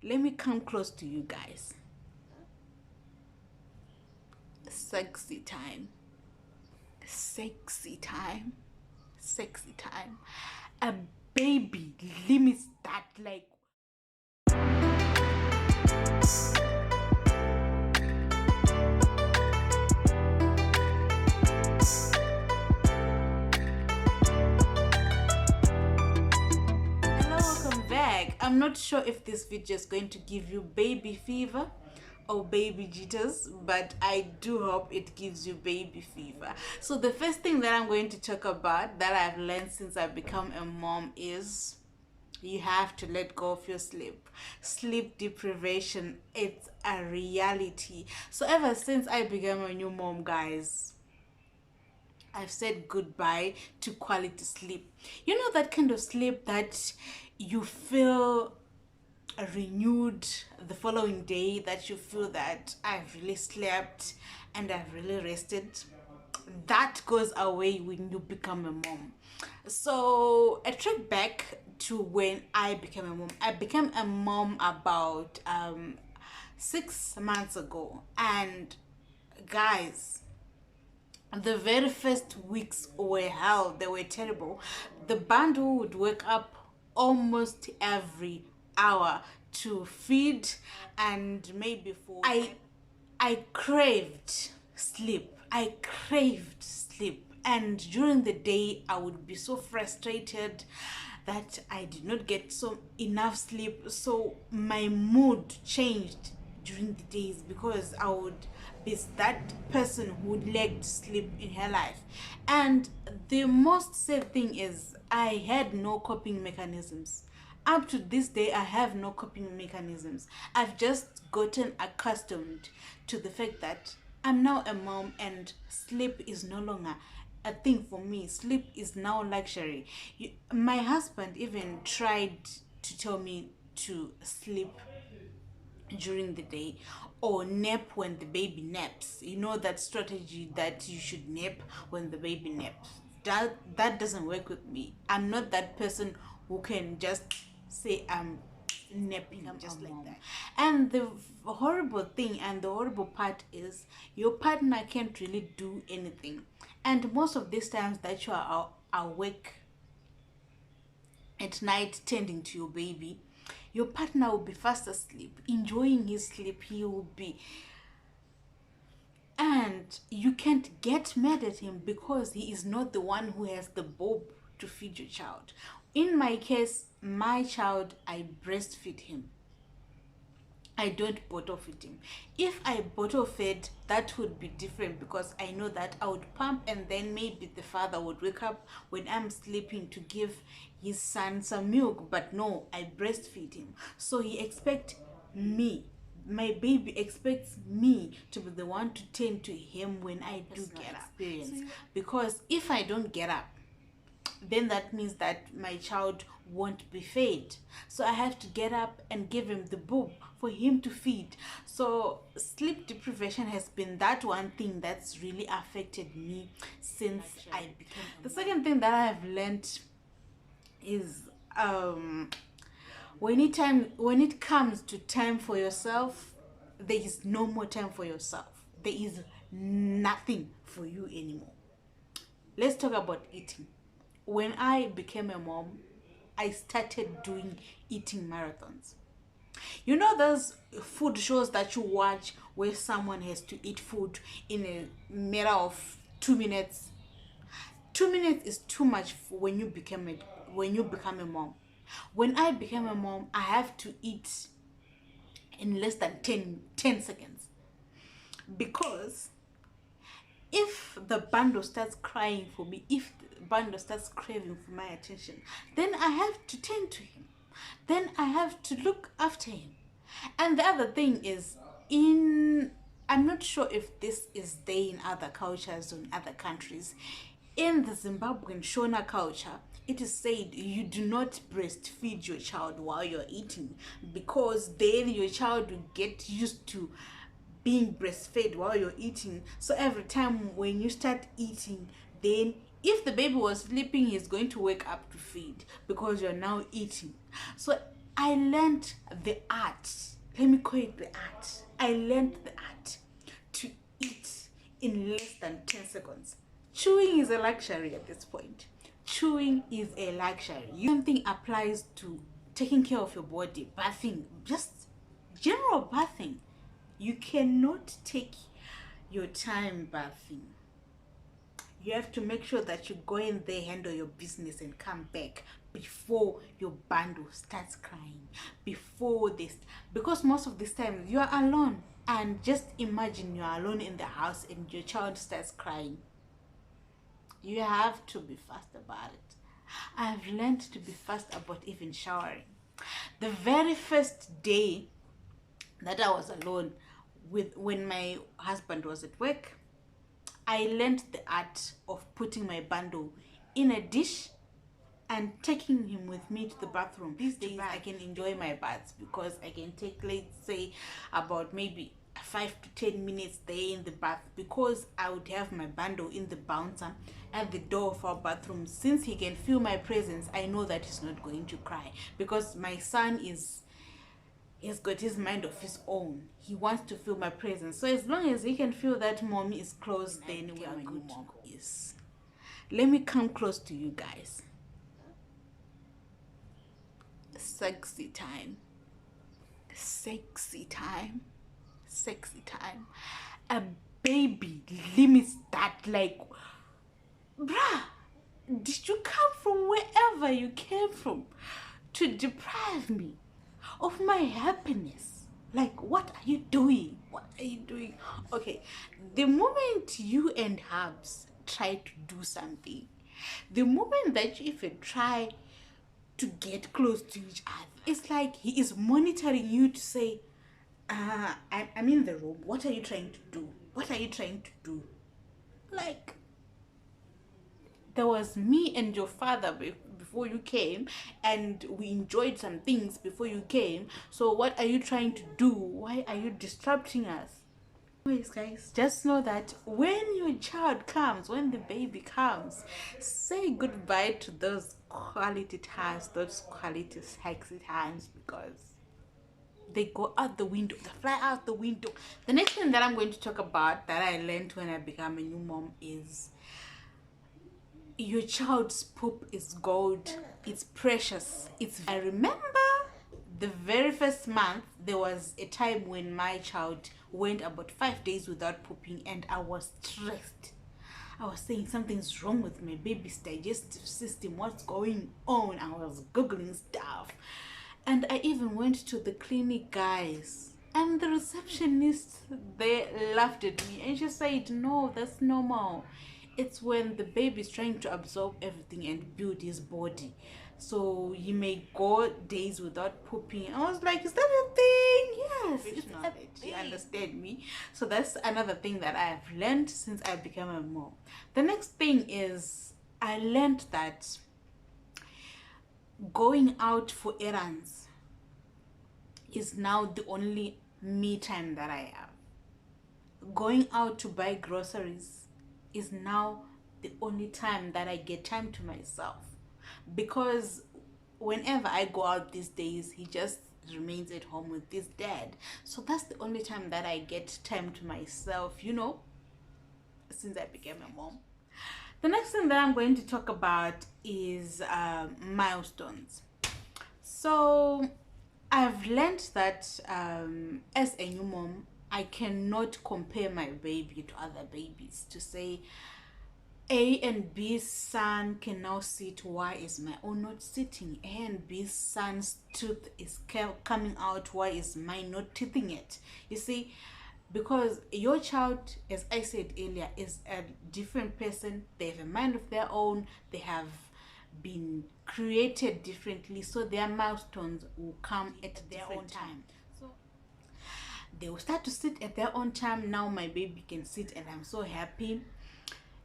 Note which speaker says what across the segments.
Speaker 1: Let me come close to you guys. Sexy time. Sexy time. Sexy time. A baby limits that, like, hello, welcome back. I'm not sure if this video is going to give you baby fever or baby jitters, but I do hope it gives you baby fever. So the first thing that I'm going to talk about that I've learned since I've become a mom is you have to let go of your sleep deprivation. It's a reality. So ever since I became a new mom, guys, I've said goodbye to quality sleep. You know, that kind of sleep that you feel renewed the following day, that you feel that I've really slept and I've really rested. That goes away when you become a mom. So a trek back to when I became a mom. I became a mom about 6 months ago, and guys, the very first weeks were hell. They were terrible. The bundle would wake up almost every hour to feed, and maybe for I craved sleep. I craved sleep. And during the day I would be so frustrated that I did not get enough sleep. So my mood changed during the days because I would be that person who lacked sleep in her life. And the most sad thing is I had no coping mechanisms. Up to this day, I have no coping mechanisms. I've just gotten accustomed to the fact that I'm now a mom and sleep is no longer a thing for me. Sleep is now luxury. My husband even tried to tell me to sleep during the day or nap when the baby naps. You know, that strategy that you should nap when the baby naps. That doesn't work with me. I'm not that person who can just say I'm napping just like that. And the horrible thing and the horrible part is your partner can't really do anything. And most of these times that you are awake at night tending to your baby, your partner will be fast asleep, enjoying his sleep. He will be, and you can't get mad at him because he is not the one who has the bulb to feed your child. In my case, my child, I breastfeed him. I don't bottle feed him. If I bottle fed, that would be different because I know that I would pump and then maybe the father would wake up when I'm sleeping to give his son some milk. But no, I breastfeed him. So he expects me, my baby expects me to be the one to tend to him when I do get up. Because if I don't get up, then that means that my child won't be fed. So I have to get up and give him the boob for him to feed. So sleep deprivation has been that one thing that's really affected me since I became. The second thing that I have learned is when it comes to time for yourself, there is no more time for yourself. There is nothing for you anymore. Let's talk about eating. When I became a mom, I started doing eating marathons. You know those food shows that you watch where someone has to eat food in a matter of 2 minutes? 2 minutes is too much for when you become a mom. When I became a mom, I have to eat in less than 10 seconds. Because if the bundle starts crying for me, if the bundle starts craving for my attention, then I have to tend to him. Then I have to look after him. And the other thing is, I'm not sure if this is there in other cultures or in other countries. In the Zimbabwean Shona culture, it is said you do not breastfeed your child while you're eating, because then your child will get used to being breastfed while you're eating. So every time when you start eating, then if the baby was sleeping, he's going to wake up to feed because you're now eating. So I learned the art. Let me call it the art. I learned the art to eat in less than 10 seconds. Chewing is a luxury at this point. Chewing is a luxury. Something applies to taking care of your body, bathing, just general bathing. You cannot take your time bathing. You have to make sure that you go in there, handle your business, and come back before your bundle starts crying. Before this, because most of this time you are alone, and just imagine you are alone in the house and your child starts crying. You have to be fast about it. I've learned to be fast about even showering. The very first day that I was alone when my husband was at work, I learned the art of putting my bundle in a dish and taking him with me to the bathroom. These days I can enjoy my baths because I can take, let's say, about maybe 5 to 10 minutes there in the bath, because I would have my bundle in the bouncer at the door of our bathroom. Since he can feel my presence, I know that he's not going to cry, because my son he's got his mind of his own. He wants to feel my presence. So as long as he can feel that mommy is close, then we are good to go. Yes. Let me come close to you guys. Sexy time. Sexy time. Sexy time. A baby limits that, like, bruh, did you come from wherever you came from to deprive me of my happiness? Like, what are you doing? What are you doing? Okay, the moment you and Hubs try to do something, the moment that you even try to get close to each other, it's like he is monitoring you to say, I'm in the room. What are you trying to do? What are you trying to do? Like, there was me and your father before you came, and we enjoyed some things before you came. So what are you trying to do? Why are you disrupting us? Anyways, guys, just know that when your child comes, when the baby comes, say goodbye to those quality times, those quality sexy times, because they go out the window, they fly out the window. The next thing that I'm going to talk about that I learned when I became a new mom is your child's poop is gold. It's precious. I remember the very first month, there was a time when my child went about 5 days without pooping, and I was stressed. I was saying something's wrong with my baby's digestive system. What's going on? I was googling stuff, and I even went to the clinic, guys. And the receptionist, they laughed at me, and she said, "No, that's normal. It's when the baby is trying to absorb everything and build his body. So you may go days without pooping." I was like, "Is that a thing?" Yes, it's a thing. You understand me? So that's another thing that I've learned since I became a mom. The next thing is, I learned that going out for errands is now the only me time that I have. Going out to buy groceries is now the only time that I get time to myself, because whenever I go out these days, he just remains at home with his dad. So that's the only time that I get time to myself, since I became a mom. The next thing that I'm going to talk about is milestones. So I've learned that as a new mom, I cannot compare my baby to other babies to say A and B's son can now sit, why is my own not sitting? A and B's son's tooth is coming out, why is mine not teething it? You see, because your child, as I said earlier, is a different person. They have a mind of their own. They have been created differently, so their milestones will come at their own time. So they will start to sit at their own time. Now my baby can sit, and I'm so happy.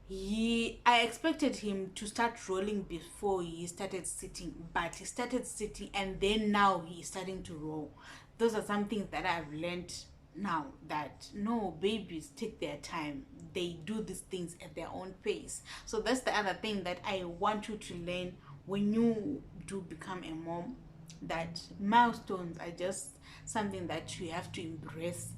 Speaker 1: I expected him to start rolling before he started sitting, but he started sitting, and then now he's starting to roll. Those are some things that I've learned now, that no, babies take their time. They do these things at their own pace. So that's the other thing that I want you to learn when you do become a mom. that milestones are just something that you have to embrace,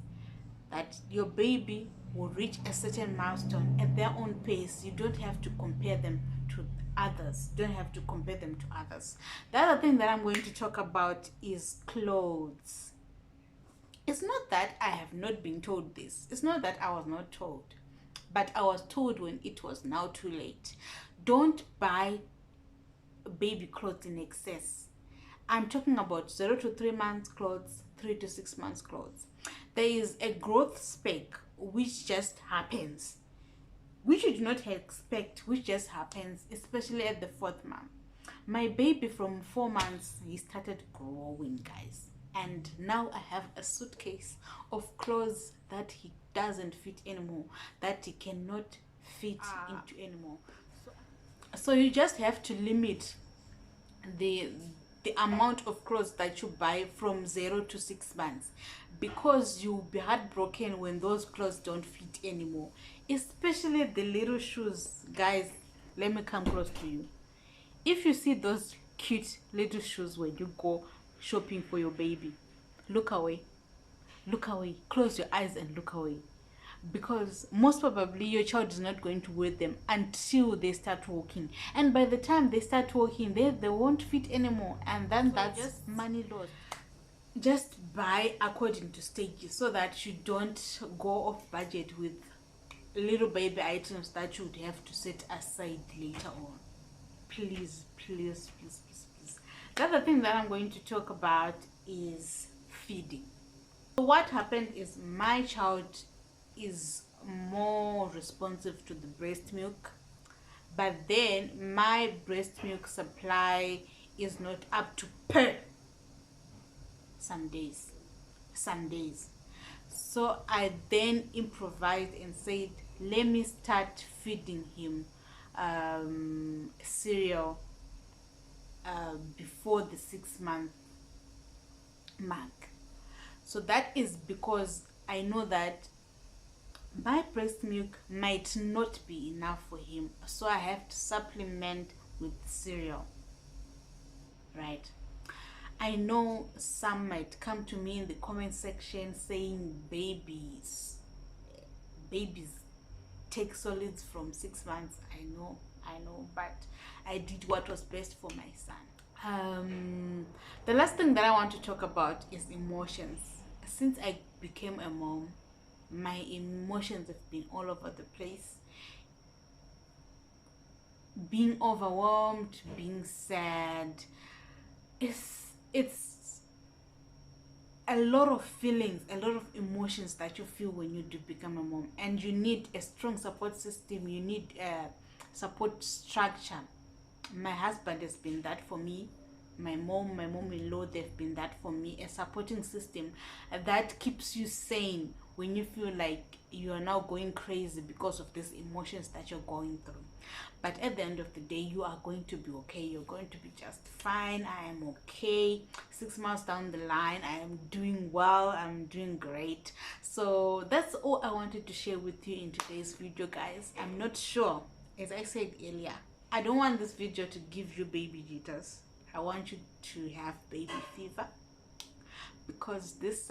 Speaker 1: that your baby will reach a certain milestone at their own pace. You don't have to compare them to others. Don't have to compare them to others. The other thing that I'm going to talk about is clothes. It's not that I have not been told this. It's not that I was not told. But I was told when it was now too late. Don't buy baby clothes in excess. I'm talking about 0 to 3 months clothes, 3 to 6 months clothes. There is a growth spec which just happens, which you do not expect, which just happens, especially at the 4th month. My baby from 4 months, he started growing, guys. And now I have a suitcase of clothes that he doesn't fit anymore, that he cannot fit into anymore. So you just have to limit the amount of clothes that you buy from 0 to 6 months, because you'll be heartbroken when those clothes don't fit anymore, especially the little shoes. Guys, let me come close to you. If you see those cute little shoes when you go shopping for your baby, look away, close your eyes and look away, because most probably your child is not going to wear them until they start walking, and by the time they start walking, they won't fit anymore, and then that's just money lost. Just buy according to stages, so that you don't go off budget with little baby items that you would have to set aside later on. Please, please, please, please, please. The other thing that I'm going to talk about is feeding. So what happened is my child is more responsive to the breast milk, but then my breast milk supply is not up to per some days. So I then improvised and said, let me start feeding him cereal before the 6-month mark. So that is because I know that my breast milk might not be enough for him, so I have to supplement with cereal, right? I know some might come to me in the comment section saying babies take solids from 6 months. I know, but I did what was best for my son. The last thing that I want to talk about is emotions. Since I became a mom, my emotions have been all over the place. Being overwhelmed, being sad, it's a lot of feelings, a lot of emotions that you feel when you do become a mom, and you need a strong support system. You need a support structure. My husband has been that for me. My mom-in-law, they've been that for me. A supporting system that keeps you sane when you feel like you are now going crazy because of these emotions that you're going through. But at the end of the day, you are going to be okay. You're going to be just fine. I am okay. 6 months down the line, I am doing well. I'm doing great. So that's all I wanted to share with you in today's video, guys. I'm not sure, as I said earlier, I don't want this video to give you baby jitters. I want you to have baby fever, because this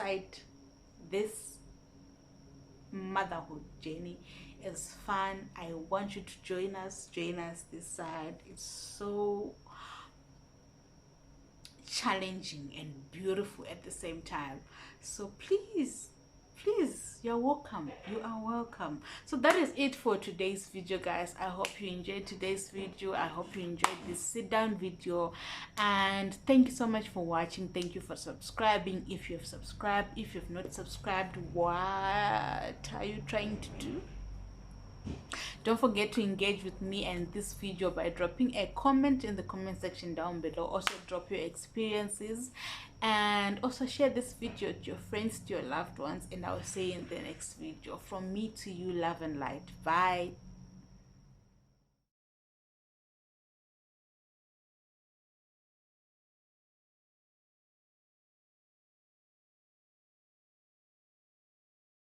Speaker 1: motherhood journey is fun. I want you to join us this side. It's so challenging and beautiful at the same time. So please, you're welcome. You are welcome. So that is it for today's video, guys. I hope you enjoyed today's video. I hope you enjoyed this sit down video, and thank you so much for watching. Thank you for subscribing. If you have subscribed, if you've not subscribed, what are you trying to do? Don't forget to engage with me and this video by dropping a comment in the comment section down below. Also drop your experiences, and also share this video to your friends, to your loved ones, and I'll see you in the next video. From me to you, love and light. Bye.